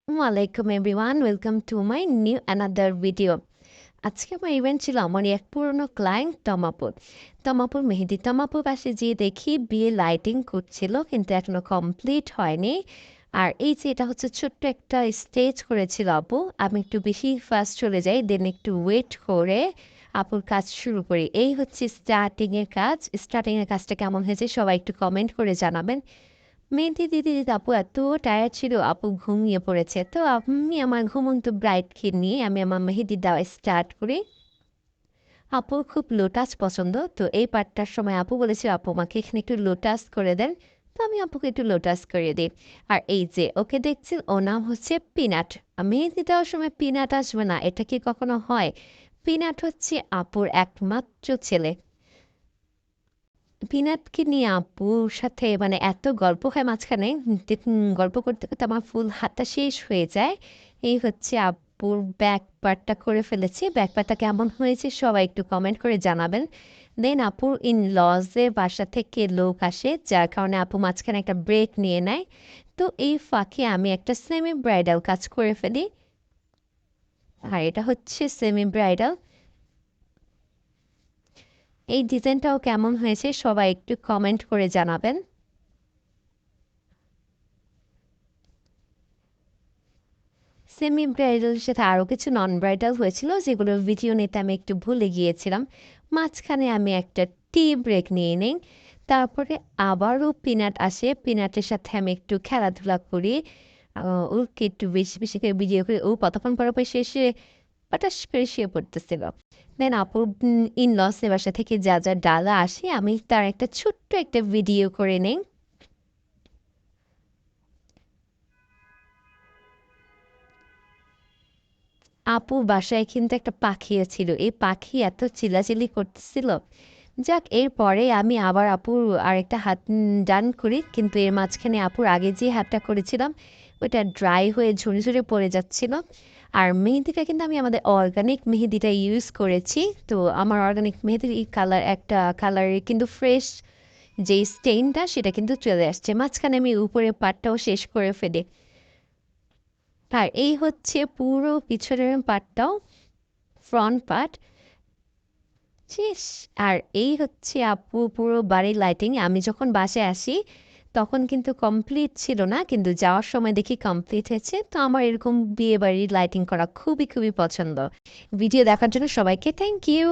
ওয়ালাইকুম everyone, welcome to my new another video. আজকে আমার ইভেন্ট ছিল আমার এক পুরনো ক্লায়েন্ট তমাপুর। তমাপুর মেহেদি তমাপুর পাশে যেয়ে দেখি বিয়ে লাইটিং করছিল, কিন্তু এখনো কমপ্লিট হয়নি। আর এই যে এটা হচ্ছে ছোট্ট একটা স্টেজ করেছিল আপু। আমি একটু বেশি ফাস্ট চলে যাই, দেন একটু ওয়েট করে আপুর কাজ শুরু করি। এই হচ্ছে স্টার্টিংয়ের কাজ। স্টার্টিংয়ের কাজটা কেমন হয়েছে সবাই একটু কমেন্ট করে জানাবেন। মেহেদি দিতে দিতে আপু এত টায়ার্ড ছিল, আপু ঘুমিয়ে পড়েছে। তো আমি আমার ঘুমন্ত ব্রাইডকে নিয়ে আমি আমার মেহেদি দেওয়া স্টার্ট করি। আপুর খুব লোটাস পছন্দ, তো এই পার্টটার সময় আপু বলেছিল আপু আমাকে এখানে একটু লোটাস করে দেন। তো আমি আপুকে একটু লোটাস করে দিই। আর এই যে ওকে দেখছেন, ও নাম হচ্ছে পিনাট। মেহেদি দেওয়ার সময় পিনাট আসবে না, এটা কি কখনো হয়? পিনাট হচ্ছে আপুর একমাত্র ছেলে। পিনাটকে নিয়ে আপুর সাথে মানে এত গল্প হয় মাঝখানে, গল্প করতে করতে আমার ফুল হাতটা শেষ হয়ে যায়। এই হচ্ছে আপুর ব্যাক পার্টটা করে ফেলেছি। ব্যাক পার্টটা কেমন হয়েছে সবাই একটু কমেন্ট করে জানাবেন। দেন আপুর ইন লজের বাসা থেকে লোক আসে, যার কারণে আপু মাঝখানে একটা ব্রেক নিয়ে নেয়। তো এই ফাঁকে আমি একটা সেমি ব্রাইডাল কাজ করে ফেলি। আর এটা হচ্ছে সেমি ব্রাইডাল। এই ডিজাইনটাও কেমন হয়েছে সবাই একটু কমেন্ট করে জানাবেন। সেমি ব্রাইডালের সাথে আরও কিছু নন ব্রাইডাল হয়েছিল, যেগুলোর ভিডিও নিতে আমি একটু ভুলে গিয়েছিলাম। মাঝখানে আমি একটা টি ব্রেক নিয়ে নিই। তারপরে আবারও পিনাট আসে, পিনাটের সাথে আমি একটু খেলাধুলা করি। ওকে একটু বেশি বেশি করে ভিডিও করি। ও কতক্ষণ পর পর শেষে হঠাৎ করে শুয়ে পড়তেছিল। দেন আপুর ইন লসের বাসা থেকে যা যা ডালা আসে আমি তার একটা ছোট্ট একটা ভিডিও করে নেই। আপুর বাসায় কিন্তু একটা পাখিও ছিল। এই পাখি এত চিল্লাচিল্লি করতেছিল। যাক, এরপরে আমি আবার আপুর আরেকটা হাত ডান করি, কিন্তু এর মাঝখানে আপুর আগে যে হাতটা করেছিলাম ওইটা ড্রাই হয়ে ঝরে ঝরে পড়ে যাচ্ছিল। আর মেহেদিটা কিন্তু আমি আমাদের অর্গানিক মেহেদিটা ইউজ করেছি। তো আমার অর্গানিক মেহেদির কালার একটা কালারে কিন্তু ফ্রেশ যে স্টেইনটা সেটা কিন্তু চলে আসছে। মাঝখানে আমি উপরের পার্টটাও শেষ করে ফেলি। আর এই হচ্ছে পুরো পিছনের পার্টটাও, ফ্রন্ট পার্ট শেষ। আর এই হচ্ছে আপু পুরো বাড়ির লাইটিং। আমি যখন বাসায় আসি তখন কিন্তু কমপ্লিট ছিল না, কিন্তু যাওয়ার সময় দেখি কমপ্লিট হয়েছে। তো আমার এরকম বিয়ে বাড়ির লাইটিং করা খুবই খুবই পছন্দ। ভিডিও দেখার জন্য সবাইকে থ্যাংক ইউ।